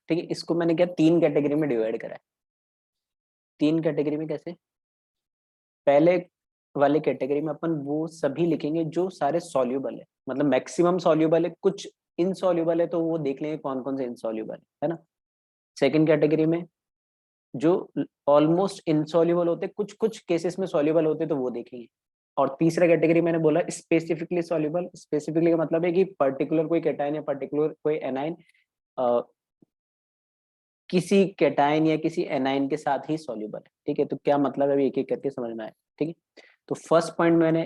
ठीक है, इसको मैंने क्या 3 कैटेगरी में डिवाइड करा है। 3 कैटेगरी में कैसे? पहले वाले कैटेगरी में अपन वो सभी लिखेंगे जो सारे सॉल्यूबल है, मतलब मैक्सिमम सॉल्यूबल है, कुछ इनसॉल्यूबल है तो वो देख लेंगे कौन कौन से इनसॉल्यूबल है ना। सेकंड कैटेगरी में जो ऑलमोस्ट इनसॉल्यूबल होते, कुछ कुछ केसेस में सॉल्यूबल होते तो वो देखेंगे। और तीसरा कैटेगरी मैंने बोला स्पेसिफिकली सॉल्यूबल। स्पेसिफिकली का मतलब है कि पर्टिकुलर कोई कैटायन या पर्टिकुलर कोई एनाइन किसी कैटायन या किसी एनाइन के साथ ही सॉल्यूबल है। ठीक है, तो क्या मतलब है अभी एक एक करके समझना है। ठीक है, तो फर्स्ट पॉइंट मैंने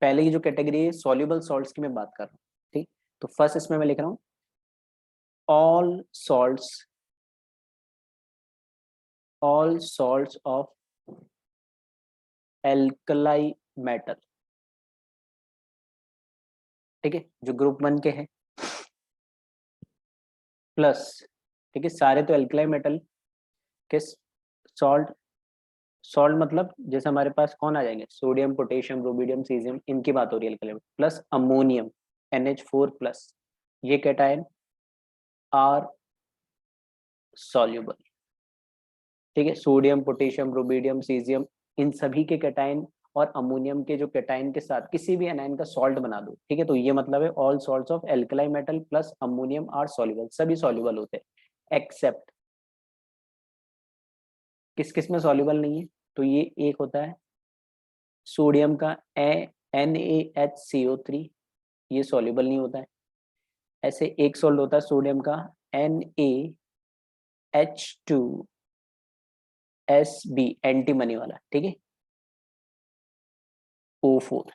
पहले की जो कैटेगरी है सॉल्यूबल सॉल्ट्स की मैं बात कर रहा हूँ। ठीक, तो फर्स्ट इसमें मैं लिख रहा हूँ all salts of alkali metal. ठीक है, जो ग्रुप 1 के हैं प्लस, ठीक है, सारे तो एल्कलाई मेटल के सॉल्ट। सॉल्ट मतलब जैसे हमारे पास कौन आ जाएंगे, सोडियम, पोटेशियम, रुबिडियम, सीजियम, इनकी बात हो रही है alkali plus ammonium NH4 plus, ये कैटायन आर सॉल्युबल। ठीक है, सोडियम, पोटेशियम, रुबिडियम, सीजियम, इन सभी के कैटायन और अमोनियम के जो कैटायन के साथ किसी भी एनायन का सॉल्ट बना दो। ठीक है, तो ये मतलब है all salts of alkali metal plus ammonium are soluble, सभी सॉल्युबल होते हैं एक्सेप्ट किस किस में सॉल्युबल नहीं है। तो ये एक होता है सोडियम का NaHCO3, ये सॉल्युबल नहीं होता है। ऐसे एक सॉल्ट होता है सोडियम का NaH2SB, एंटीमनी वाला। ठीक है, O4।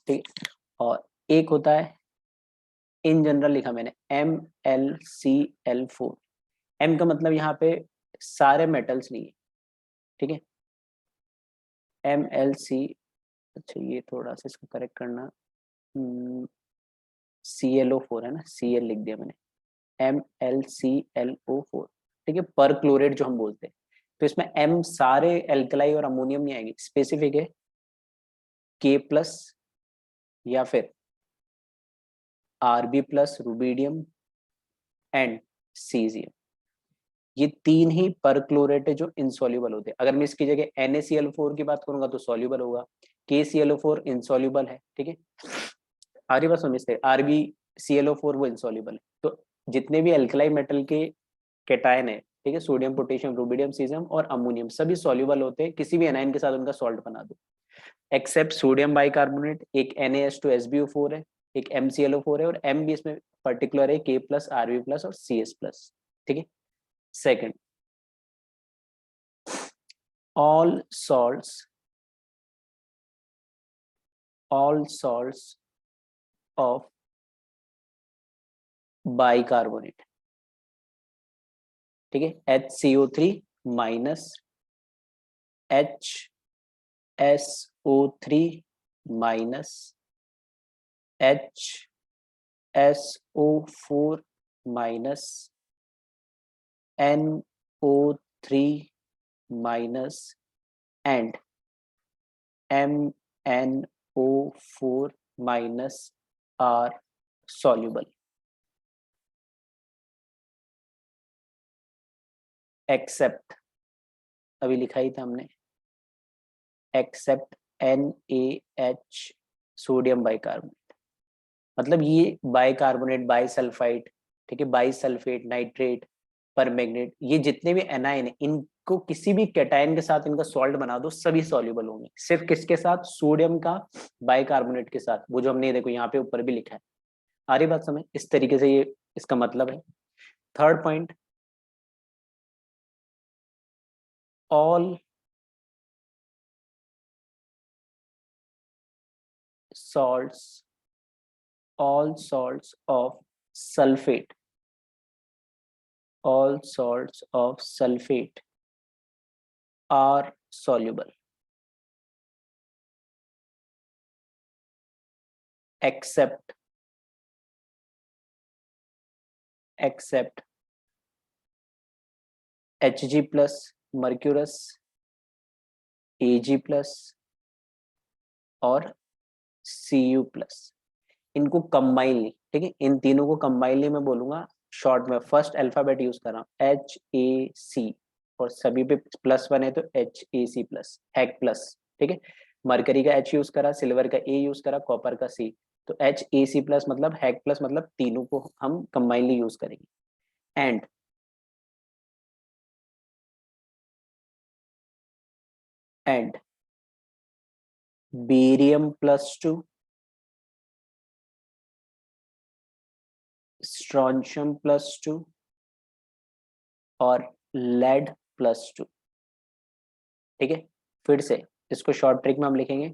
ठीक है, और एक होता है इन जनरल लिखा मैंने MlCl4। M का मतलब यहाँ पे सारे मेटल्स नहीं है। ठीक है, MlC, अच्छा ये थोड़ा सा इसको करेक्ट करना, ClO4 है ना, Cl लिख दिया मैंने, MlClO4। ठीक है, पर क्लोरेट जो हम बोलते हैं, तो इसमें M सारे एल्कलाई और अमोनियम नहीं आएंगे, स्पेसिफिक है K प्लस या फिर Rb plus, rubidium and caesium. ये तीन ही पर क्लोरेट है जो इनसॉल्युबल होते हैं। अगर मैं इसकी जगह NaCl4 की बात करूंगा तो सॉल्युबल होगा, KClO4 इनसॉल्युबल है। ठीक है, आरी बात समझ से, RbClO4 वो इनसॉल्युबल है। तो जितने भी एल्कलाई मेटल के कैटायन है, ठीक है, सोडियम, पोटेशियम, रुबिडियम, सीजियम और अमोनियम, सभी सॉल्युबल होते हैं, किसी भी एनाइन के साथ उनका सॉल्ट बना दो एक्सेप्ट सोडियम बाइकार्बोनेट। एक NaH2SbO4 है, एक MClO4 है, और M भी इसमें पर्टिकुलर है, K प्लस, Rb प्लस और CS प्लस। ठीक है, second all salts of bicarbonate। ठीक है, HCO3 minus HSO3 minus HSO4 minus NO3 minus and MnO4 minus are soluble except, अभी लिखा ही था हमने, एक्सेप्ट NaH सोडियम बाइकार्बोनेट। मतलब ये बाइकार्बोनेट, बाइसल्फाइड, ठीक है, बाइसल्फेट, नाइट्रेट, परमैंगनेट, ये जितने भी एनाइन है इनको किसी भी कैटायन के साथ इनका सॉल्ट बना दो, सभी सॉल्युबल होंगे। सिर्फ किसके साथ, सोडियम का बाइकार्बोनेट के साथ, वो जो हमने देखो यहाँ पे ऊपर भी लिखा है। आ रही बात समझ, इस तरीके से ये इसका मतलब है। Third point, all salts all salts of sulfate, all salts of sulfate are soluble except Hg plus mercurous, Ag plus और Cu प्लस, इनको कंबाइनली, ठीक है, इन तीनों को कंबाइनली मैं बोलूंगा शॉर्ट में, फर्स्ट अल्फाबेट यूज कर रहा हूँ HAC, और सभी पे प्लस वन है तो HAC प्लस, हैक प्लस, ठीक है। मरकरी का H यूज करा, सिल्वर का A यूज करा, कॉपर का C, तो HAC प्लस मतलब हैक प्लस, मतलब तीनों को हम कंबाइनली यूज करेंगे। And barium plus 2, strontium plus 2 और लेड प्लस 2, ठीक है। फिर से इसको शॉर्ट ट्रिक में हम लिखेंगे,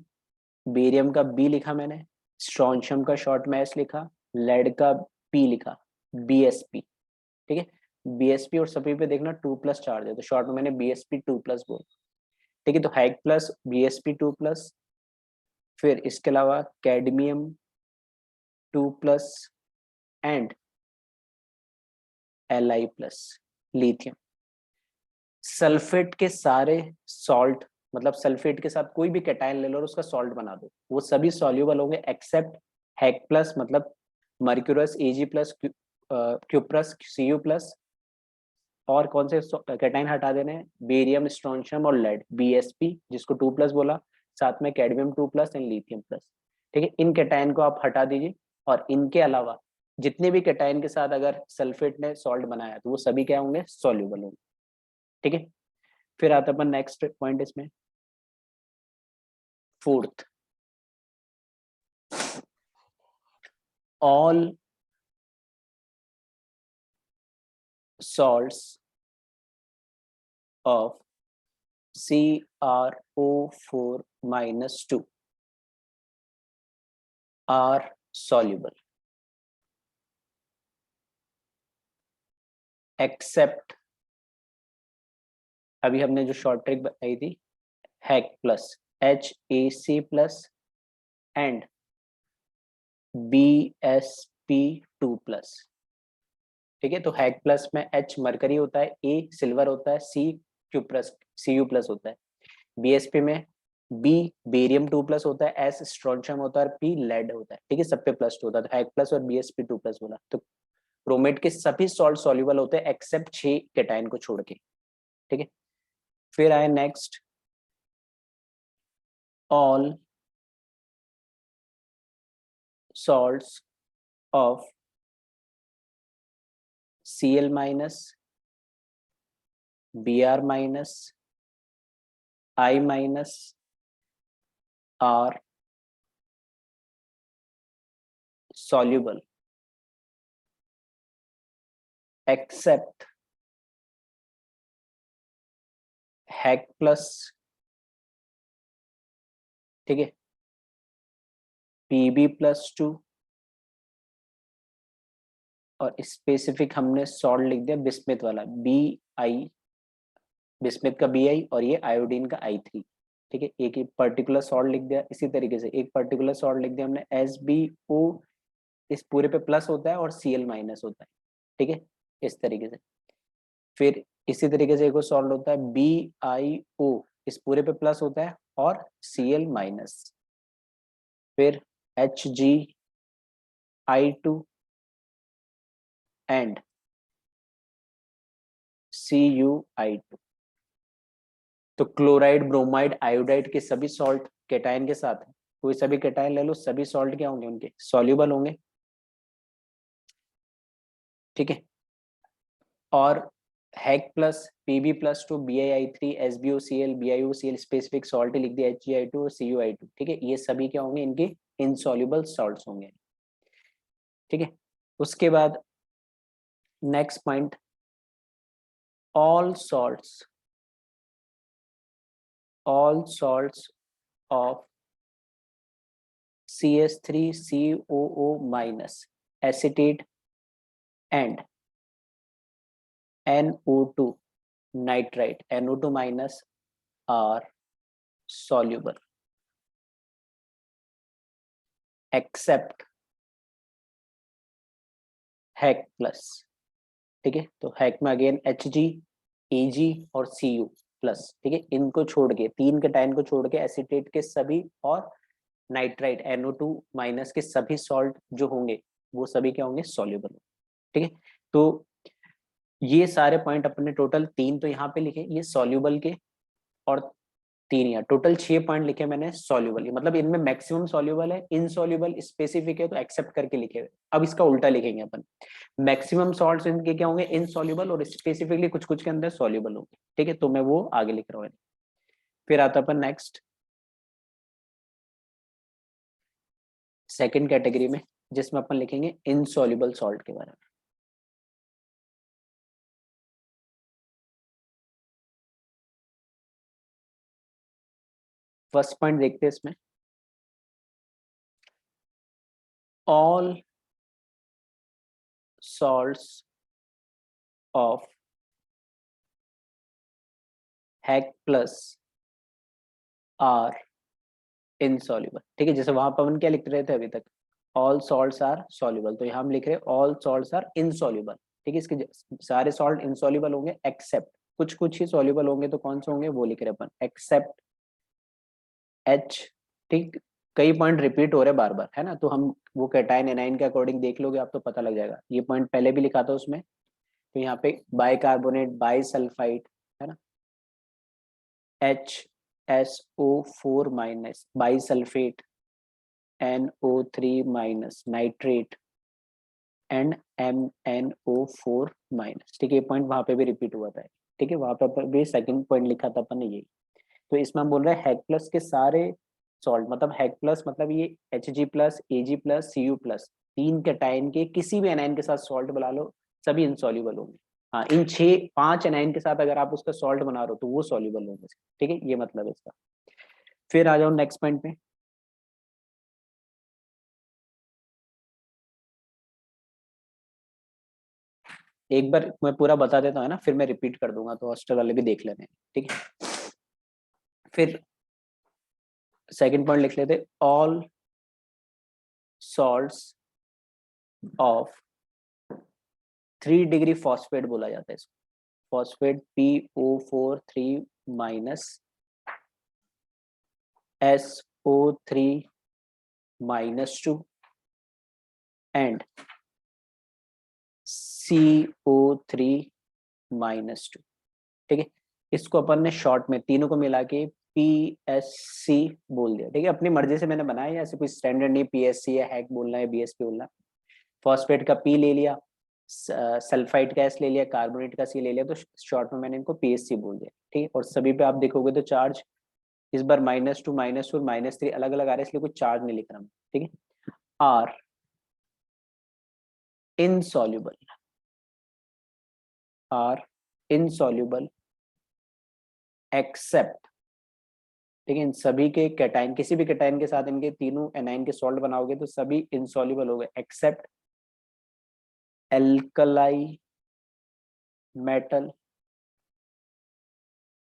बेरियम का बी लिखा मैंने, स्ट्रॉन्शियम का शॉर्ट में एस लिखा, लेड का पी लिखा, BSP, ठीक है। BSP और सभी पे देखना 2+ चार्ज है, तो शॉर्ट में मैंने BSP 2+ बोला, ठीक है। तो हैक प्लस BSP 2+, फिर इसके अलावा cadmium 2+ and Li+, lithium. Sulphate के सारे सॉल्ट, मतलब सल्फेट के साथ कोई भी कैटायन ले लो और उसका सॉल्ट बना दो, वो सभी सॉल्युबल होंगे एक्सेप्ट हैक प्लस, मतलब मर्क्यूरस Ag+, क्यूप्रस Cu+, और कौन से कैटायन हटा देने हैं, बेरियम, स्ट्रॉन्शियम और लेड, BSP जिसको 2+ बोला, साथ में कैडमियम 2+ एंड लिथियम प्लस, ठीक है। इन कैटायन को आप हटा दीजिए, और इनके अलावा जितने भी कैटायन के साथ अगर सल्फेट ने सॉल्ट बनाया तो वो सभी क्या होंगे, सॉल्युबल होंगे, ठीक है। फिर आता अपन नेक्स्ट पॉइंट इसमें, fourth, all salts of CrO4- 2 are soluble except, अभी हमने जो शॉर्ट ट्रिक बताई थी, hack plus, HAC+ and BSP 2+, ठीक है। तो हैक प्लस में H मरकरी होता है, A सिल्वर होता है, C Cu+ होता है, BSP में B बेरियम 2+ होता है, S स्ट्रॉन्शियम होता है और P लेड होता है, ठीक है। सब पे प्लस 2 होता है, तो हैक प्लस और BSP 2+ बोला। तो क्रोमेट के सभी सॉल्ट सॉल्युबल होते हैं एक्सेप्ट 6 कैटायन को छोड़ के, ठीक है। फिर आए next, all salts of Cl-, Br-, I- are soluble except hack plus, ठीक है, Pb+2, और स्पेसिफिक हमने सॉल्ट लिख दिया बिस्मिथ वाला, Bi, बिस्मिथ का Bi और ये आयोडीन का I3, ठीक है। एक ही पर्टिकुलर सॉल्ट लिख दिया, इसी तरीके से एक पर्टिकुलर सॉल्ट लिख दिया हमने SbO, इस पूरे पे प्लस होता है और Cl- होता है, ठीक है, इस तरीके से। फिर इसी तरीके से एक और सॉल्ट होता है BiO, इस पूरे पे प्लस होता है और Cl-, फिर HgI2 एंड CuI2। तो क्लोराइड, ब्रोमाइड, आयोडाइड के सभी सॉल्ट कैटायन के साथ है, कोई सभी कैटायन ले लो, सभी सॉल्ट क्या होंगे, उनके सॉल्युबल होंगे, ठीक है। और hack plus Pb+2 BiI3 SbOCl BiOCl specific salt लिख दिया HgI2 और CuI2, ठीक है। ये सभी क्या होंगे, इनके इनसॉल्युबल सॉल्ट्स होंगे, ठीक है। उसके बाद next point, all salts of CH3COO- acetate and NO2 nitrite NO2- are soluble except hack plus, ठीक है। तो हैक में अगेन Hg Ag और Cu प्लस, ठीक है, इनको छोड़ के, 3 कैटायन को छोड़ के एसीटेट के सभी और नाइट्राइट NO2 माइनस के सभी सॉल्ट जो होंगे वो सभी क्या होंगे, सॉल्युबल, ठीक है। तो ये सारे पॉइंट अपने टोटल 3 तो यहाँ पे लिखे ये सॉल्युबल के, और 3 यहाँ, टोटल 6 पॉइंट लिखे मैंने सॉल्युबल, मतलब इनमें मैक्सिमम सॉल्युबल है, इनसॉल्युबल स्पेसिफिक है तो एक्सेप्ट करके लिखे हुए। अब इसका उल्टा लिखेंगे अपन, मैक्सिमम सॉल्ट्स इनके क्या होंगे, इनसॉल्युबल, और स्पेसिफिकली कुछ कुछ के अंदर सॉल्युबल होंगे, ठीक है, तो मैं वो आगे लिख रहा हूँ। फिर आता अपन नेक्स्ट सेकंड कैटेगरी में, जिसमें अपन लिखेंगे इनसॉल्युबल सॉल्ट के बारे में। फर्स्ट पॉइंट देखते हैं इसमें, all salts of Hec plus are insoluble, ठीक है, जैसे वहां पर अपन क्या लिख रहे थे अभी तक, ऑल सॉल्ट्स आर सॉल्युबल, तो यहाँ हम लिख रहे हैं ऑल सॉल्ट्स आर इनसॉल्युबल, ठीक है, इसके सारे सॉल्ट इनसॉल्युबल होंगे एक्सेप्ट कुछ कुछ ही सॉल्युबल होंगे, तो कौन से होंगे वो लिख रहे हैं अपन, एक्सेप्ट H, ठीक, कई पॉइंट रिपीट हो रहे हैं बार बार, है ना, तो हम वो कैटायन एनाइन के अकॉर्डिंग देख लोगे आप तो पता लग जाएगा, ये पॉइंट पहले भी लिखा था उसमें, तो यहाँ पे बाइकार्बोनेट, बाइसल्फाइड, है ना, HSO4 minus, bisulphate, NO3 minus, nitrate and MnO4 minus, ठीक है, ये पॉइंट वहां पे भी रिपीट हुआ था, ठीक है, वहां पे भी सेकंड पॉइंट लिखा था अपन ने यही। तो इसमें हम बोल रहे हैं हैक प्लस के सारे सॉल्ट, मतलब हैक प्लस मतलब ये Hg plus, Ag plus, Cu plus, 3 cation के किसी भी एनाइन के साथ सॉल्ट बना लो, सभी इनसॉल्युबल होंगे। हाँ, इन 5 एनाइन के साथ अगर आप उसका सॉल्ट बना रहे हो तो वो सॉल्युबल होंगे, ठीक है, ये मतलब है इसका। फिर आ जाओ नेक्स्ट पॉइंट पे, एक बार मैं पूरा बता देता हूँ ना, फिर मैं रिपीट कर दूंगा तो हॉस्टल वाले भी देख लेने हैं, ठीक है। फिर सेकंड पॉइंट लिख लेते, all salts of 3 degree phosphate बोला जाता है इसको, phosphate PO4 3 minus, SO3 -2 and CO3 -2, ठीक है, इसको अपन ने शॉर्ट में तीनों को मिला के PSC बोल दिया, ठीक है, अपनी मर्जी से मैंने बनाया, ऐसे कोई स्टैंडर्ड नहीं PSC है, हैक बोलना है, BSP बोलना है। फॉस्फेट का P ले लिया, सल्फाइड का S ले लिया, कार्बोनेट का C ले लिया, तो शॉर्ट में मैंने इनको PSC बोल दिया, ठीक है, और सभी पे आप देखोगे तो चार्ज इस बार -2 -4 -3 अलग अलग आ रहा है, इसलिए कोई चार्ज नहीं लिख रहा मैं, ठीक है। Are insoluble, are insoluble except, ठीक है, इन सभी के कैटाइन, किसी भी कैटाइन के साथ इनके तीनों एनाइन के सॉल्ट बनाओगे तो सभी इनसॉल्युबल हो गए except alkali metal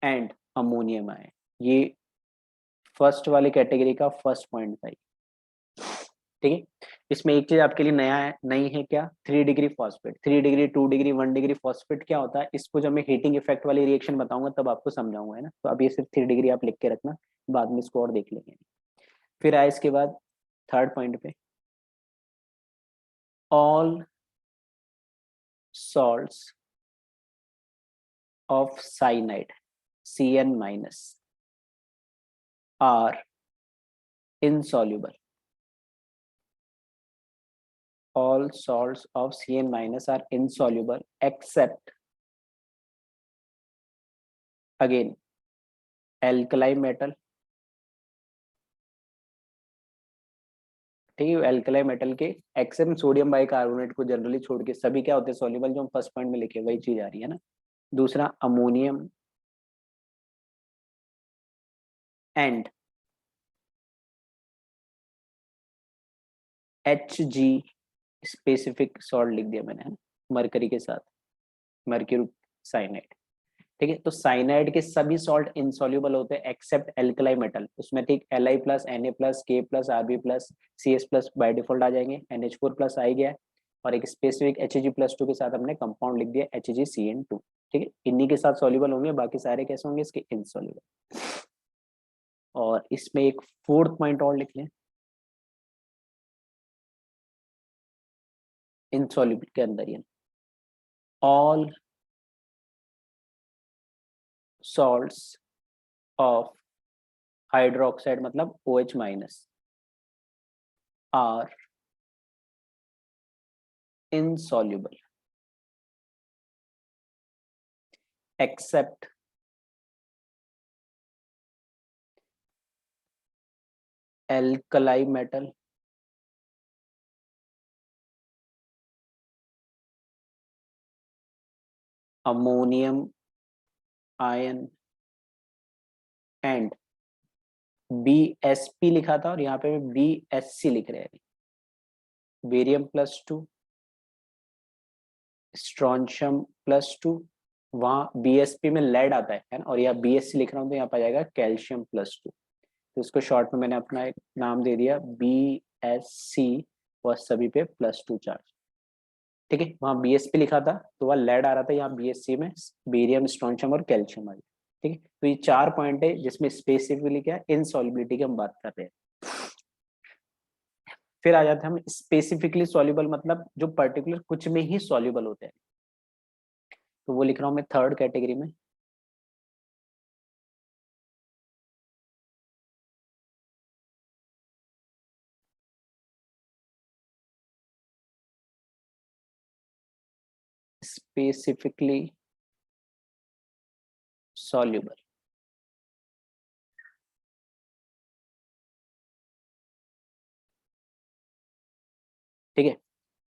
and ammonium ion. ये फर्स्ट वाली कैटेगरी का फर्स्ट पॉइंट था, ठीक है। इसमें एक चीज आपके लिए नया है, नई है क्या, 3 degree phosphate, 3 degree, 2 degree, 1 degree phosphate क्या होता है, इसको जब मैं हीटिंग इफेक्ट वाली रिएक्शन बताऊंगा तब आपको समझाऊंगा, है ना, तो अब ये सिर्फ 3 डिग्री आप लिख के रखना, बाद में इसको और देख लेंगे। फिर आए इसके बाद थर्ड पॉइंट पे, all salts of cyanide CN minus are insoluble, all salts of CN minus are insoluble except again alkali metal, ठीक है, एल्कलाई मेटल के एक्सेप्ट सोडियम बाइकार्बोनेट को जनरली छोड़ के सभी क्या होते हैं सॉल्युबल, जो हम फर्स्ट पॉइंट में लिखे वही चीज आ रही है ना। दूसरा ammonium and Hg specific salt लिख दिया मैंने, है ना, मरकरी के साथ, मर्क्यूरी साइनाइड, ठीक है, तो साइनाइड के सभी सॉल्ट इनसॉल्युबल होते हैं एक्सेप्ट एल्कलाई मेटल, उसमें ठीक Li plus, Na plus, K plus, Rb plus, CS plus by default आ जाएंगे, NH4 प्लस आ ही गया, और एक स्पेसिफिक Hg+2 के साथ हमने कंपाउंड लिख दिया HgCN2, ठीक है, इन्हीं के साथ सॉल्युबल होंगे, बाकी सारे कैसे होंगे इसके इनसॉल्युबल। और इसमें एक फोर्थ पॉइंट और लिख लें, इनसॉल्युबल के अंदर ही ऑल सॉल्ट्स ऑफ हाइड्रोक्साइड मतलब OH minus are insoluble except alkali metal, ammonium ion and BSP लिखा था और यहाँ पे BSC लिख रहे हैं, बेरियम +2 स्ट्रॉन्शियम +2, वहाँ BSP में लेड आता है ना, और यहाँ BSC लिख रहा हूँ तो यहाँ पर जाएगा कैल्शियम +2। तो इसको शॉर्ट में मैंने अपना एक नाम दे दिया BSC और सभी पे +2 चार्ज। ठीक है, वहाँ BSP लिखा था तो वहाँ लेड आ रहा था, यहाँ BSC में बेरियम स्ट्रॉन्शियम और कैल्शियम आ गया। ठीक है, तो ये 4 पॉइंट है जिसमें स्पेसिफिकली क्या इनसॉल्युबिलिटी की हम बात कर रहे हैं। फिर आ जाते हैं हम स्पेसिफिकली सॉल्युबल, मतलब जो पर्टिकुलर कुछ में ही सॉल्युबल होते हैं, तो वो लिख रहा हूँ मैं थर्ड कैटेगरी में। स्पेसिफिकली सॉल्युबल, ठीक है,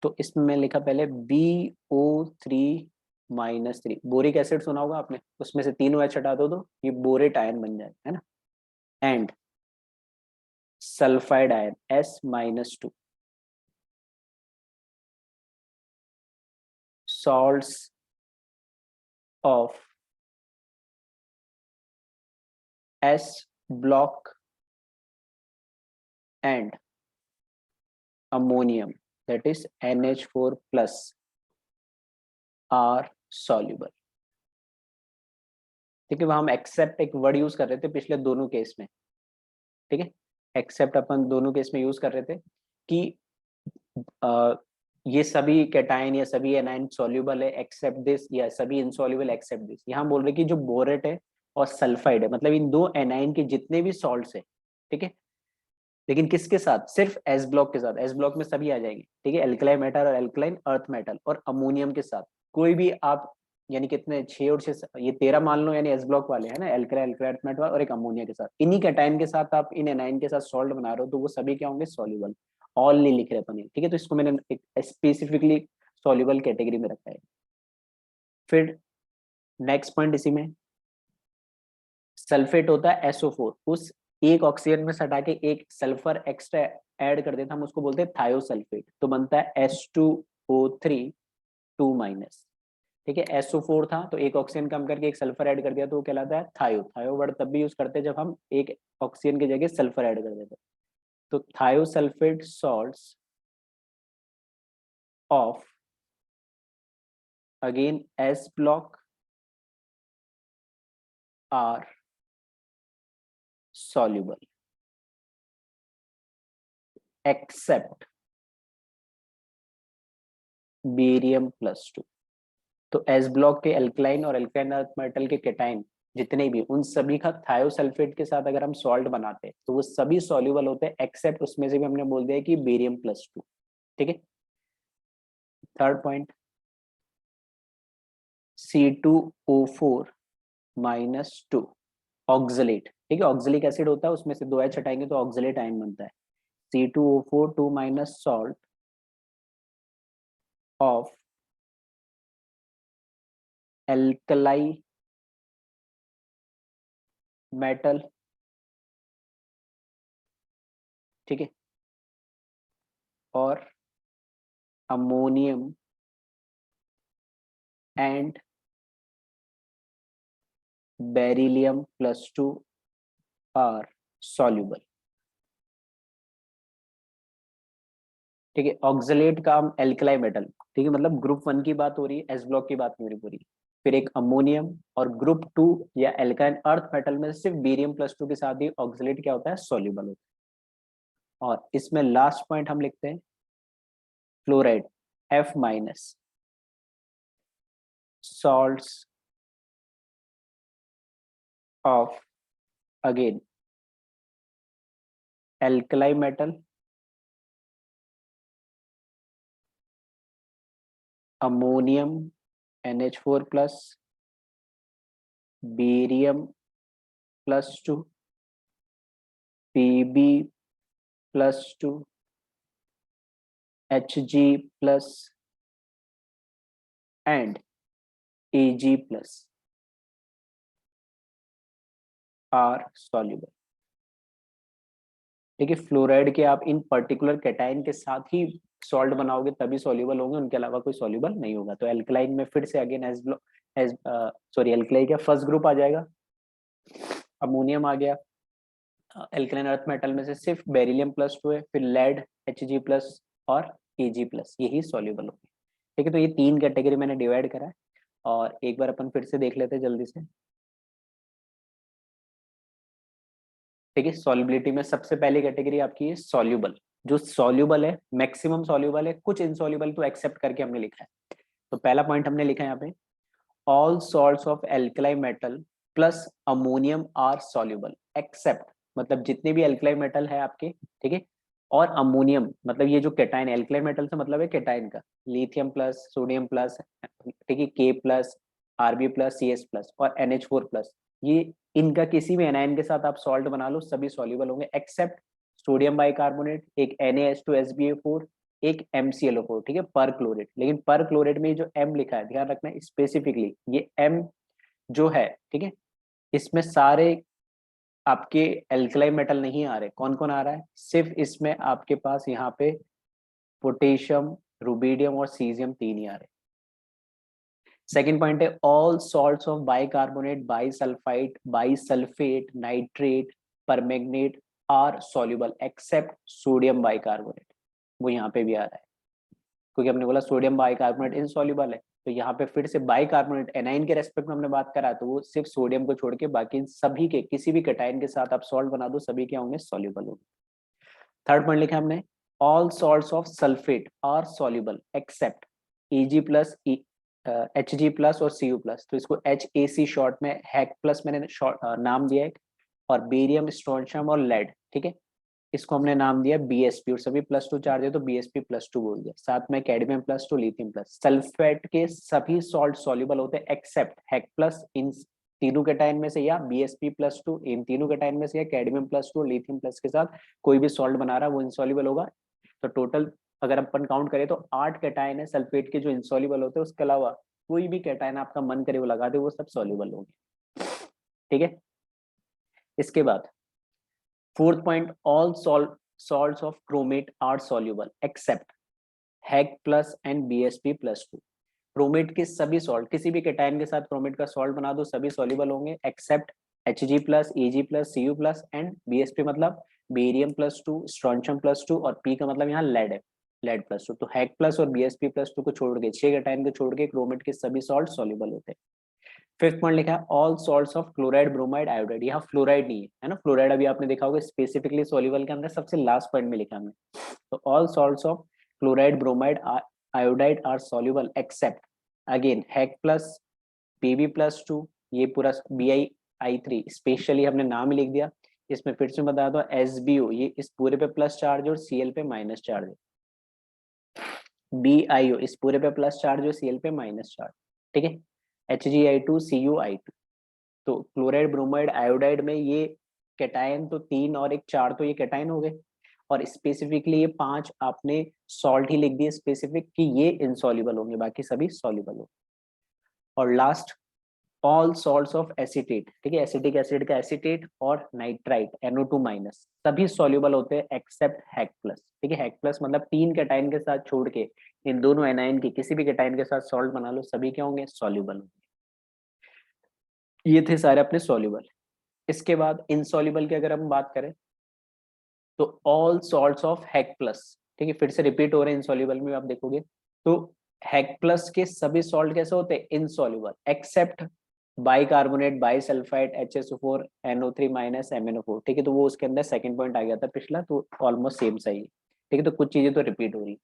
तो इसमें मैं लिखा पहले BO3-3, बोरिक एसिड सुना होगा आपने, उसमें से 3 OH हटा दो तो ये बोरेट आयन बन जाए, है ना, and sulphide ion S-2, salts of S block and ammonium, that is NH4 plus, are soluble। ठीक है, वह हम एक्सेप्ट एक वर्ड यूज कर रहे थे पिछले दोनों केस में। ठीक है, एक्सेप्ट अपन दोनों केस में यूज कर रहे थे कि ये सभी कैटायन या सभी एनायन सॉल्युबल है एक्सेप्ट दिस, या सभी इनसॉल्युबल एक्सेप्ट दिस। यहाँ बोल रहे कि जो बोरेट है और सल्फाइड है, मतलब इन दो एनायन के जितने भी सॉल्ट्स है, ठीक है, लेकिन किसके साथ, सिर्फ एस ब्लॉक के साथ, एस ब्लॉक में सभी आ जाएंगे। ठीक है, एल्कलाइन मेटल और एल्कलाइन अर्थ मेटल और अमोनियम के साथ कोई भी आप, यानी कितने 6 और 6, ये 13 मान लो, यानी एस ब्लॉक वाले है ना, एल्कलाइन अर्थ मेटल और एक अमोनिया के साथ, इन्हीं कैटायन के साथ आप इन एनाइन के साथ सॉल्ट बना रहे हो, तो वो सभी क्या होंगे, सॉल्युबल। ऑल नहीं लिख रहे अपन। ठीक है, तो इसको मैंने एक स्पेसिफिकली सॉल्युबल कैटेगरी में रखा है। फिर नेक्स्ट पॉइंट इसी में, सल्फेट होता है SO4, उस एक ऑक्सीजन में सटा के एक सल्फर एक्स्ट्रा ऐड कर देता, हम उसको बोलते हैं थायोसल्फेट, तो बनता है H2O3 2-। ठीक है, SO4 था तो एक ऑक्सीजन कम करके एक सल्फर ऐड कर दिया तो वो कहलाता है थायो। थायो वर्ड तब भी यूज करते हैं जब हम एक ऑक्सीजन की जगह सल्फर ऐड कर देते हैं। तो thiosulphate salts of again S block are soluble except Barium+2। तो एस ब्लॉक के एल्कलाइन और एल्काइन अर्थ मेटल के कैटाइन जितने भी, उन सभी का थायोसल्फेट के साथ अगर हम सॉल्ट बनाते हैं तो वो सभी सॉल्युबल होते हैं, एक्सेप्ट उसमें से भी हमने बोल दिया कि Barium+2। ठीक है, थर्ड पॉइंट, C2O4-2 ऑक्सलेट। ठीक है, ऑक्सलिक एसिड होता है, उसमें से 2 H हटाएंगे तो ऑक्सलेट आयन बनता है। C2O4-2- salt of alkali metal, ठीक है, और ammonium and Beryllium+2 are soluble। ठीक है, ऑक्सलेट का हम एल्कलाई मेटल, ठीक है, मतलब ग्रुप 1 की बात हो रही है, एस ब्लॉक की बात नहीं हो रही पूरी। फिर एक अमोनियम, और ग्रुप 2 या एल्काइन अर्थ मेटल में सिर्फ बेरियम +2 के साथ ही ऑक्सलेट क्या होता है, सॉल्युबल होता है। और इसमें लास्ट पॉइंट हम लिखते हैं fluoride F-, salts of again alkali metal, ammonium NH4 plus, barium +2, Pb +2, Hg plus and Ag plus are soluble। ठीक है, फ्लोराइड के आप इन पर्टिकुलर कैटायन के साथ ही सॉल्ट बनाओगे तभी सॉल्युबल होंगे, उनके अलावा कोई सॉल्युबल नहीं होगा। तो एल्कलाइन में फिर से अगेन एज सॉरी एल्कलाई का फर्स्ट ग्रुप आ जाएगा, अमोनियम आ गया, एल्कलाइन अर्थ मेटल में से सिर्फ बेरिलियम +2 है, फिर लेड Hg प्लस और Ag प्लस, यही सॉल्युबल होंगे। ठीक है, तो ये 3 कैटेगरी मैंने डिवाइड करा है, और एक बार अपन फिर से देख लेते हैं जल्दी से। ठीक है, सॉल्युबिलिटी में सबसे पहली कैटेगरी आपकी है सॉल्युबल। जो सॉल्युबल है, मैक्सिमम सॉल्युबल है, कुछ इनसॉल्युबल तो एक्सेप्ट करके हमने लिखा है। तो पहला पॉइंट हमने लिखा है यहाँ पे, all salts of alkali metal plus ammonium are soluble except, मतलब जितने भी एल्कलाई मेटल है आपके, ठीक है, और अमोनियम, मतलब ये जो कैटायन, एल्कलाई मेटल से मतलब है कैटायन का, लिथियम प्लस, सोडियम प्लस, ठीक है, K plus, Rb plus, Cs plus और NH4 प्लस, ये इनका किसी भी एनायन के साथ आप सॉल्ट बना लो सभी सॉल्युबल होंगे एक्सेप्ट सोडियम बाइकार्बोनेट, एक Na2SbA4, एक MClO4, ठीक है, पर क्लोरेट। लेकिन पर क्लोरेट में जो M लिखा है, ध्यान रखना स्पेसिफिकली, ये M जो है, ठीक है, इसमें सारे आपके एल्कलाई मेटल नहीं आ रहे। कौन कौन आ रहा है, सिर्फ इसमें आपके पास यहाँ पे पोटेशियम, रुबिडियम और सीजियम 3 ही आ रहे। सेकेंड पॉइंट है all salts of bicarbonate, bisulphide, bisulphate, nitrate, permanganate are soluble except sodium bicarbonate, वो यहाँ पे भी आ रहा है, क्योंकि हमने बोला सोडियम बाइकार्बोनेट इनसॉल्युबल है, तो यहाँ पे फिर से बाइकार्बोनेट एनाइन के रेस्पेक्ट में हमने बात करा, तो वो सिर्फ सोडियम को छोड़ के बाकी सभी के किसी भी कैटायन के साथ आप सॉल्ट बना दो सभी क्या होंगे, सॉल्युबल होंगे। थर्ड पॉइंट लिखा हमने all salts of sulphate are soluble except Eg plus, Hg plus और Cu प्लस, तो इसको HAC शॉर्ट में, हैक प्लस मैंने शॉर्ट नाम दिया है, और बेरियम, स्ट्रोंशियम और लेड, ठीक है, इसको हमने नाम दिया BSP, और सभी +2 चार्ज है तो BSP +2 बोल दिया। साथ में कैडमियम +2, लिथियम प्लस। सल्फेट के सभी सॉल्ट सॉल्युबल होते हैं एक्सेप्ट हैक प्लस इन तीनों कैटायन में से, या BSP +2 इन तीनों कैटायन में से, या कैडमियम +2 लिथियम प्लस के साथ कोई भी सॉल्ट बना रहा है वो इनसॉल्युबल होगा। तो टोटल अगर अपन काउंट करें तो 8 कैटायन है सल्फेट के जो इनसॉल्युबल होते हैं, उसके अलावा कोई भी कैटायन आपका मन करे वो लगा दे, वो सब सॉल्युबल होंगे। ठीक है, इसके बाद fourth point all salts of chromate are soluble except Hag plus and BSP +2। Chromate के सभी सॉल्ट, किसी भी कैटायन के साथ क्रोमेट का सॉल्ट बना दो सभी सॉल्युबल होंगे except Hg plus, Ag plus, Cu plus and BSP मतलब बेरियम +2, स्ट्रोंशियम +2 और P का मतलब यहाँ लेड है, लेड +2। तो हैग प्लस और BSP +2 को छोड़ के, 6 कैटायन को छोड़ के क्रोमेट के सभी सॉल्ट सॉल्युबल होते हैं। फिफ्थ पॉइंट लिखा है all salts of chloride, bromide, iodide, यहाँ फ्लोराइड नहीं है ना, फ्लोराइड अभी आपने देखा होगा स्पेसिफिकली सॉल्युबल के अंदर सबसे लास्ट पॉइंट में लिखा हमने। तो all salts of chloride, bromide, iodide are soluble except again HAG plus, Pb+2, ये पूरा BiI3 स्पेशली हमने नाम ही लिख दिया। इसमें फिर से बता दो SbO, ये इस पूरे पे प्लस चार्ज और Cl पे माइनस चार्ज है। BiO इस पूरे पे प्लस चार्ज और Cl पे माइनस चार्ज, ठीक है। HgI2, CuI2, तो क्लोराइड, ब्रोमाइड, आयोडाइड में ये कैटायन तो 3 और एक 4 तो ये कैटायन हो गए, और स्पेसिफिकली ये 5 आपने सॉल्ट ही लिख दिए स्पेसिफिक कि ये इनसॉल्युबल होंगे, बाकी सभी सॉल्युबल होंगे। और last all salts of acetate, ठीक है, एसिटिक एसिड का एसीटेट और नाइट्राइट NO2- सभी सॉल्युबल होते हैं एक्सेप्ट हैग प्लस, ठीक है। हैग प्लस मतलब 3 कैटायन के साथ छोड़ के इन दोनों एनायन की किसी भी कैटायन के साथ सॉल्ट बना लो सभी क्या होंगे, सॉल्युबल होंगे। ये थे सारे अपने सॉल्युबल। इसके बाद इनसॉल्युबल की अगर हम बात करें तो all salts of HAG plus, ठीक है, फिर से रिपीट हो रहे हैं इनसॉल्युबल में आप देखोगे तो हेक प्लस के सभी सॉल्ट कैसे होते हैं, insoluble, except bicarbonate, bisulphide, HSO4, NO3 minus, MnO4। ठीक है, तो वो उसके अंदर सेकंड पॉइंट आ गया था पिछला, तो ऑलमोस्ट सेम सही है। ठीक है, तो कुछ चीजें तो रिपीट हो रही।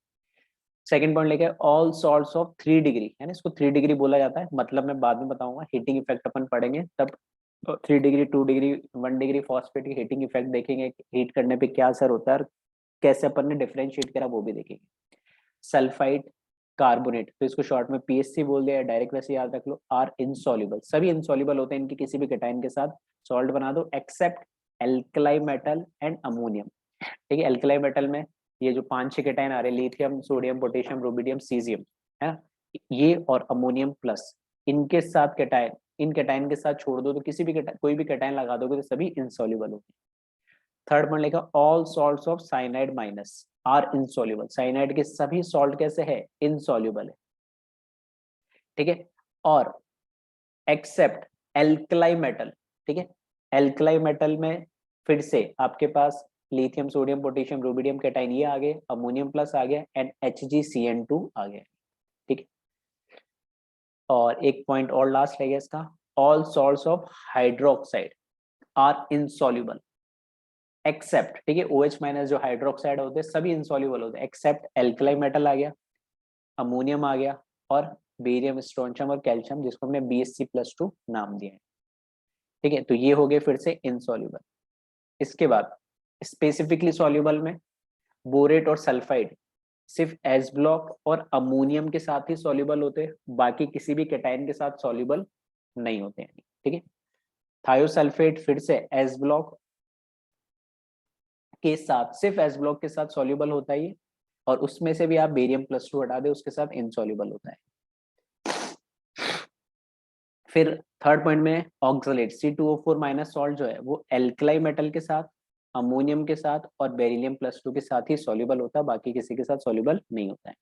सेकंड पॉइंट लेके ऑल सॉल्ट्स ऑफ 3 डिग्री, है ना, इसको 3 डिग्री बोला जाता है, मतलब मैं बाद में बताऊंगा, हीटिंग इफेक्ट अपन पढ़ेंगे तब। 3 डिग्री, 2 डिग्री, 1 डिग्री फॉस्फेट की हीटिंग इफेक्ट देखेंगे, हीट करने पे क्या असर होता है और कैसे अपन ने डिफरेंशिएट करा वो भी देखेंगे। सल्फाइड कार्बोनेट, तो इसको शॉर्ट में PSC बोल दिया, डायरेक्ट वैसे याद रख लो, आर इनसॉल्युबल, सभी इनसॉल्युबल होते हैं, इनकी किसी भी केटाइन के साथ सॉल्ट बना दो, except alkali metal and ammonium. ठीक है, एल्कलाई मेटल में ये जो 5-6 केटाइन आ रहे हैं, lithium, sodium, potassium, rubidium, caesium, है ना, ये और अमोनियम प्लस, इनके साथ केटाइन, इन केटाइन के साथ छोड़ दो तो किसी भी कोई भी केटाइन लगा दोगे तो सभी इनसॉल्युबल होते हैं। थर्ड पॉइंट लिखा all salts of cyanide minus are insoluble, cyanide के सभी सॉल्ट कैसे है, इनसॉल्युबल है। ठीक है, और एक्सेप्ट एल्कलाई मेटल। ठीक है, एल्कलाई मेटल में फिर से आपके पास lithium, sodium, potassium, rubidium cation ये आ गए, अमोनियम प्लस आ गया एंड HgCN2 आ गया। ठीक है, और एक पॉइंट और लास्ट रह गया इसका, all salts of hydroxide are insoluble except, ठीक है, OH माइनस जो हाइड्रोक्साइड होते हैं सभी इनसॉल्युबल होते हैं, एक्सेप्ट एल्कलाई मेटल आ गया, अमोनियम आ गया, और बेरियम, स्ट्रोंशियम और कैल्शियम, जिसको हमने BSc+2 नाम दिया है। ठीक है, तो ये हो गए फिर से इनसॉल्युबल। इसके बाद स्पेसिफिकली सॉल्युबल में बोरेट और सल्फाइड सिर्फ एस ब्लॉक और अमोनियम के साथ ही सॉल्युबल होते हैं, बाकी किसी भी केटाइन के साथ सॉल्युबल नहीं होते हैं। ठीक है, थायोसल्फेट फिर से एस ब्लॉक के साथ, सिर्फ एस ब्लॉक के साथ सॉल्युबल होता है ये, और उसमें से भी आप बेरियम+2 हटा दे, उसके साथ इनसॉल्युबल होता है। फिर थर्ड पॉइंट में ऑक्सलेट C2O4 माइनस सॉल्ट जो है वो एल्कलाई मेटल के साथ, अमोनियम के साथ और बेरिलियम+2 के साथ ही सॉल्युबल होता है, बाकी किसी के साथ सॉल्युबल नहीं होता है।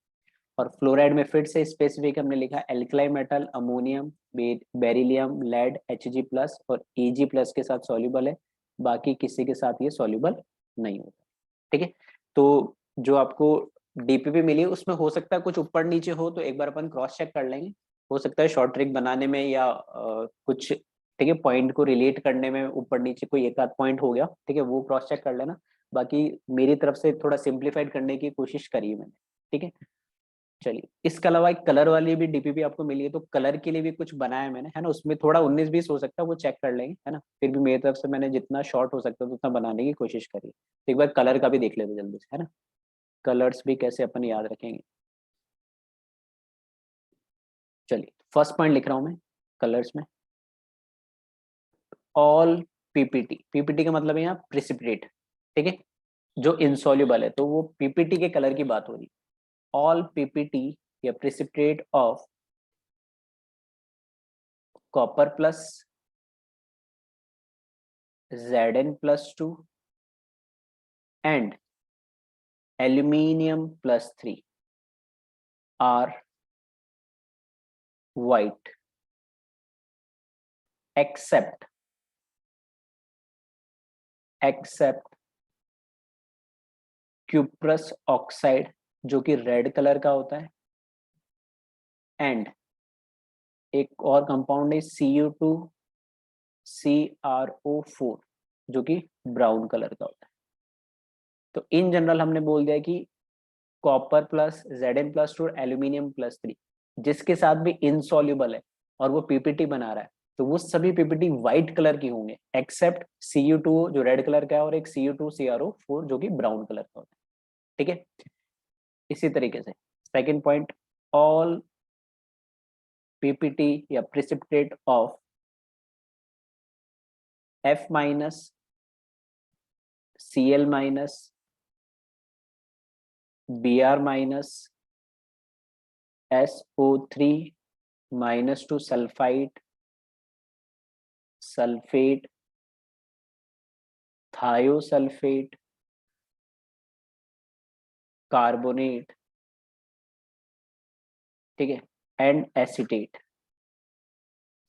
और फ्लोराइड में फिर से स्पेसिफिक हमने लिखा alkali metal, ammonium, beryllium, lead, Hg+ और Ag+ के साथ सॉल्युबल है, बाकी किसी के साथ ये सॉल्युबल नहीं होता। ठीक है, तो जो आपको DPP मिली उसमें हो सकता है कुछ ऊपर नीचे हो, तो एक बार अपन क्रॉस चेक कर लेंगे, हो सकता है शॉर्ट ट्रिक बनाने में या कुछ, ठीक है, पॉइंट को रिलेट करने में ऊपर नीचे कोई एक आध पॉइंट हो गया, ठीक है, वो क्रॉस चेक कर लेना। बाकी मेरी तरफ से थोड़ा सिंप्लीफाइड करने की कोशिश करी है मैंने। ठीक है, चलिए, इसके अलावा एक कलर वाली भी DPP आपको मिली है, तो कलर के लिए भी कुछ बनाया मैंने, है ना, उसमें थोड़ा 19-20 हो सकता है, वो चेक कर लेंगे, है ना, फिर भी मेरी तरफ से मैंने जितना शॉर्ट हो सकता है उतना बनाने की कोशिश करी। तो एक बार कलर का भी देख लेते जल्दी से, है ना, कलर्स भी कैसे अपन याद रखेंगे। चलिए, फर्स्ट पॉइंट लिख रहा हूं मैं कलर्स में, ऑल PPT का मतलब है यहाँ प्रिसिपिटेट। ठीक है, जो इनसॉल्युबल है, तो वो PPT के कलर की बात हो रही है। ऑल PPT या precipitate of copper plus Zn+2 and aluminium+3 are white except cuprous oxide जो कि रेड कलर का होता है, एंड एक और कंपाउंड है Cu2CrO4 जो कि ब्राउन कलर का होता है। तो इन जनरल हमने बोल दिया कि कॉपर प्लस Zn+2 और एल्यूमिनियम+3 जिसके साथ भी इनसॉल्युबल है और वो PPT बना रहा है, तो वो सभी PPT व्हाइट कलर की होंगे एक्सेप्ट Cu2 जो रेड कलर का है और एक Cu2CrO4 जो कि ब्राउन कलर का होता है। ठीक है, इसी तरीके से सेकंड पॉइंट, ऑल PPT या precipitate of F-, Cl-, Br-, SO3-2 sulphide, sulphate, thiosulphate, carbonate, ठीक है, and acetate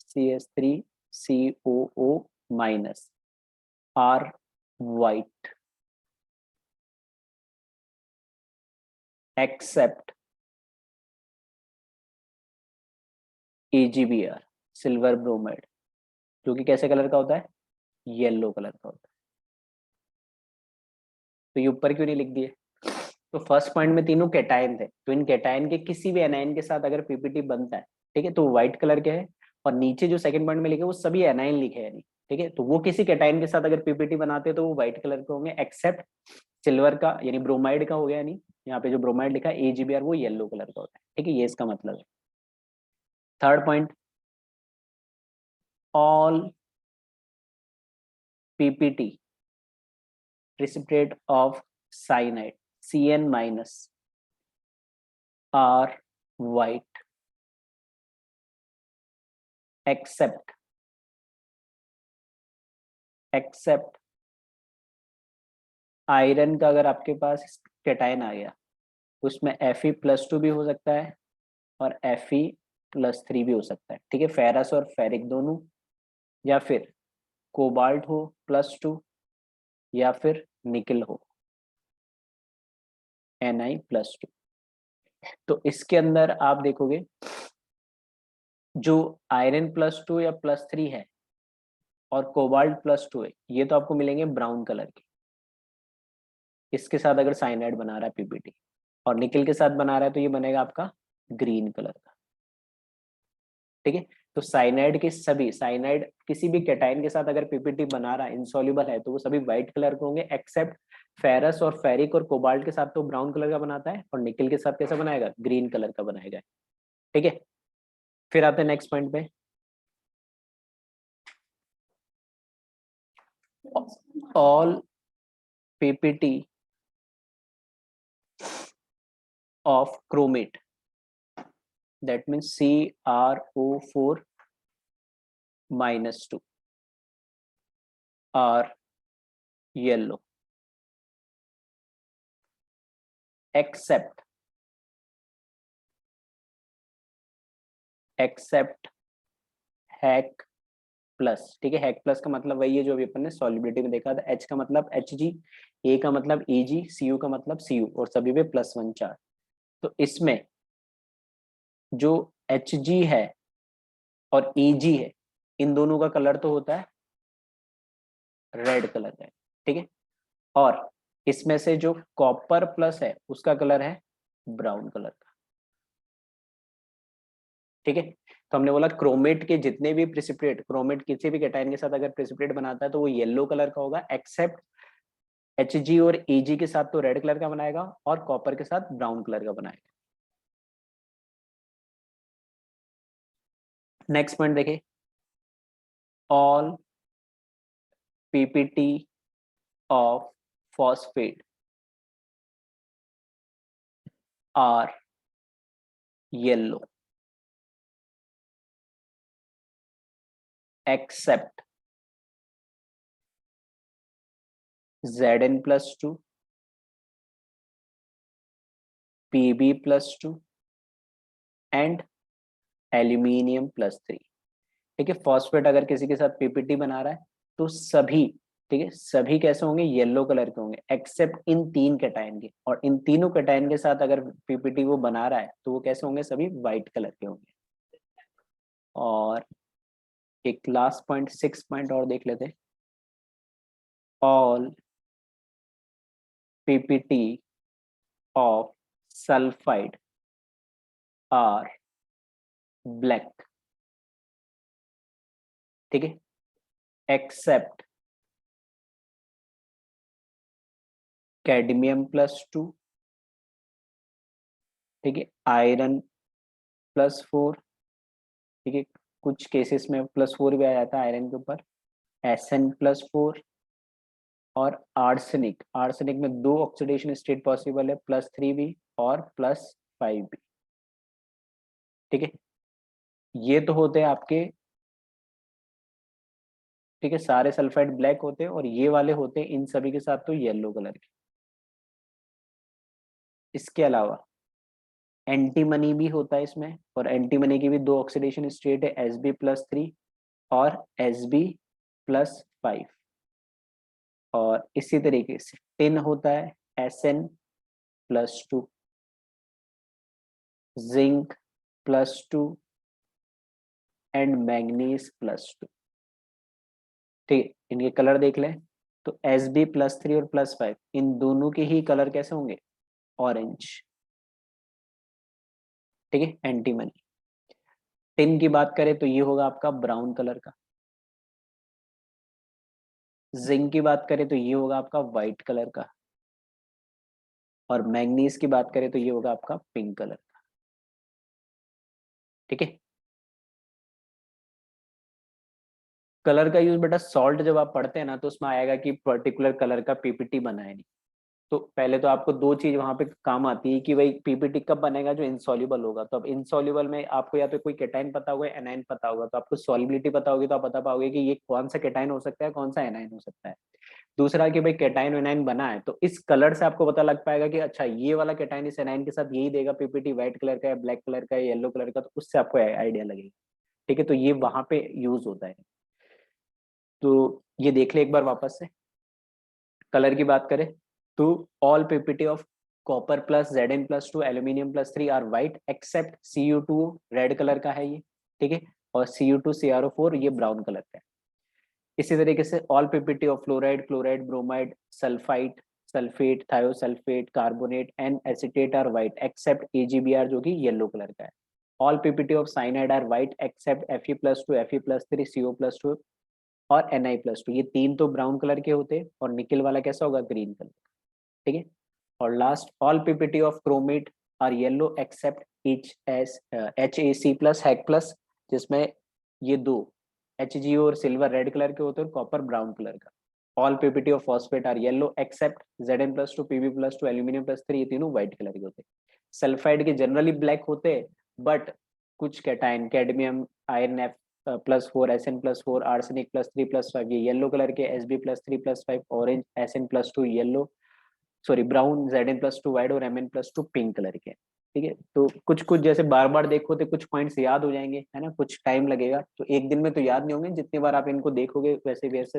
CH3COO- are white except AgBr silver bromide, जो कि कैसे कलर का होता है, येलो कलर का होता है। तो ये ऊपर क्यों नहीं लिख दिए? तो फर्स्ट पॉइंट में तीनों कैटायन थे, तो इन कैटायन के किसी भी एनायन के साथ अगर पीपीटी बनता है, ठीक है, तो व्हाइट कलर के है। और नीचे जो सेकंड पॉइंट में लिखे वो सभी एनायन लिखे हैं नहीं, ठीक है, तो वो किसी कैटायन के साथ अगर पीपीटी बनाते हैं तो वो व्हाइट कलर के होंगे, एक्सेप्ट सिल्वर का यानी ब्रोमाइड का हो गया नहीं, यहाँ पे जो ब्रोमाइड लिखा है AgBr वो येलो कलर का होता है, ठीक है, ये इसका मतलब है। Third point, all PPT precipitate of cyanide Cn minus are white except iron का अगर आपके पास कैटायन आ गया उसमें Fe+2 भी हो सकता है और Fe+3 भी हो सकता है, ठीक है, फेरस और फेरिक दोनों, या फिर कोबाल्ट हो +2 या फिर निकल हो Ni+2। तो इसके अंदर आप देखोगे जो आयरन+2 या +3 है और कोबाल्ट+2 है, ये तो आपको मिलेंगे ब्राउन कलर के, इसके साथ अगर साइनाइड बना रहा है पीपीटी, और निकल के साथ बना रहा है तो ये बनेगा आपका ग्रीन कलर का, ठीक है। तो साइनाइड के सभी साइनाइड किसी भी कैटायन के साथ अगर पीपीटी बना रहा है इनसॉल्युबल है तो वो सभी व्हाइट कलर के होंगे, एक्सेप्ट फेरस और फेरिक और कोबाल्ट के साथ तो ब्राउन कलर का बनाता है, और निकल के साथ कैसा बनाएगा, ग्रीन कलर का बनाएगा, ठीक है। फिर आते हैं नेक्स्ट पॉइंट पे, all PPT of chromate, that means CrO4 -2 are yellow except hack plus, ठीक है, हैक प्लस का मतलब वही है जो अभी अपन ने सॉल्युबिलिटी में देखा था, H का मतलब Hg, A का मतलब Eg, Cu का मतलब Cu, और सभी पे +1 चार्ज। तो इसमें जो Hg है और Eg है, इन दोनों का कलर तो होता है रेड कलर का, ठीक है, और इसमें से जो कॉपर प्लस है उसका कलर है ब्राउन कलर का, ठीक है। तो हमने बोला क्रोमेट के जितने भी प्रेसिपिटेट, क्रोमेट किसी भी कैटायन के साथ अगर प्रेसिपिटेट बनाता है तो वो येलो कलर का होगा, एक्सेप्ट Hg और Ag के साथ तो रेड कलर का बनाएगा और कॉपर के साथ ब्राउन कलर का बनाएगा। नेक्स्ट पॉइंट देखें, all PPT of phosphate are yellow except Zn+2, Pb+2 and aluminium, ठीक है। फॉस्फेट अगर किसी के साथ पीपीटी बना रहा है तो सभी, ठीक है, सभी कैसे होंगे, येलो कलर के होंगे, एक्सेप्ट इन तीन कैटायन के, और इन तीनों कैटायन के साथ अगर पीपीटी वो बना रहा है तो वो कैसे होंगे, सभी व्हाइट कलर के होंगे। और एक लास्ट पॉइंट 6 पॉइंट और देख लेते हैं, all PPT of sulphide are black, ठीक है, एक्सेप्ट कैडमियम+2, ठीक है, आयरन+4, ठीक है, कुछ केसेस में +4 भी आ जाता है आयरन के ऊपर, Sn+4, और आर्सेनिक, आर्सेनिक में दो ऑक्सीडेशन स्टेट पॉसिबल है, +3 भी और +5 भी, ठीक है। ये तो होते हैं आपके, ठीक है, सारे सल्फाइड ब्लैक होते हैं, और ये वाले होते हैं इन सभी के साथ तो येलो कलर के। इसके अलावा एंटीमनी भी होता है इसमें, और एंटीमनी की भी दो ऑक्सीडेशन स्टेट है, Sb+3 और Sb+5, और इसी तरीके से टिन होता है Sn+2, जिंक +2, एंड मैग्नीज +2। ठीक है, इनके कलर देख लें तो Sb +3 और +5 इन दोनों के ही कलर कैसे होंगे? ऑरेंज। ठीक है, एंटीमनी। टिन की बात करें तो ये होगा आपका ब्राउन कलर का। जिंक की बात करें तो ये होगा आपका व्हाइट कलर का। और मैग्नीज की बात करें तो ये होगा आपका पिंक कलर का। ठीक है, कलर का यूज बेटा सॉल्ट जब आप पढ़ते हैं ना तो उसमें आएगा कि पर्टिकुलर कलर का पीपीटी बनाए नहीं। तो पहले तो आपको दो चीज वहां पे काम आती है कि भाई पीपीटी कब बनेगा, जो इनसॉल्युबल होगा। तो अब इनसॉल्युबल में आपको या तो कोई केटाइन पता होगा, एनाइन पता होगा, तो आपको सॉलिबिलिटी पता होगी तो आप बता पाओगे कि ये कौन सा केटाइन हो सकता है, कौन सा एनाइन हो सकता है। दूसरा कि भाई केटाइन वेनाइन बना है तो इस कलर से आपको पता लग पाएगा कि अच्छा ये वाला केटाइन इस एनाइन के साथ यही देगा पीपीटी, व्हाइट कलर का है, ब्लैक कलर का है, येलो कलर का, तो उससे आपको आइडिया लगेगा। ठीक है, तो ये वहां पे यूज होता है। तो ये देख ले एक बार वापस से। कलर की बात करें तो all PPT of copper plus Zn+2 aluminium +3 are white except Cu2 red colour का है ये। ठीक है, और Cu2 CrO4 ये ब्राउन कलर का है। इसी तरीके से all PPT of fluoride, chloride, bromide, sulphite, sulphate, thiosulphate, carbonate and acetate are white except AgBr जो कि येलो कलर का है। All PPT of cyanide are white except Fe+2, Fe+3, CO+2 और Na+2। ये तीन तो ब्राउन कलर के होते हैं और निकल वाला कैसा होगा? Green colour. ठीक है, और last all PPT of chromate are yellow except HAC+ HAC plus, जिसमें ये दो HgO और सिल्वर रेड कलर के होते हैं और कॉपर ब्राउन कलर का। All PPT of phosphate are yellow except Zn+2, Pb+2, aluminium +3 ये तीनों व्हाइट कलर के होते हैं। सल्फाइड के जनरली ब्लैक होते हैं बट कुछ cation cadmium iron F+4 Sn+4 arsenic +3+5 ये येलो कलर के, Sb+3+5 orange, Sn+2 yellow, sorry brown, Zn+2 white और Mn+2 पिंक कलर के। ठीक है, तो कुछ कुछ जैसे बार बार देखो तो कुछ पॉइंट्स याद हो जाएंगे, है ना, कुछ टाइम लगेगा। तो एक दिन में तो याद नहीं होंगे, जितनी बार आप इनको देखोगे वैसे वैसे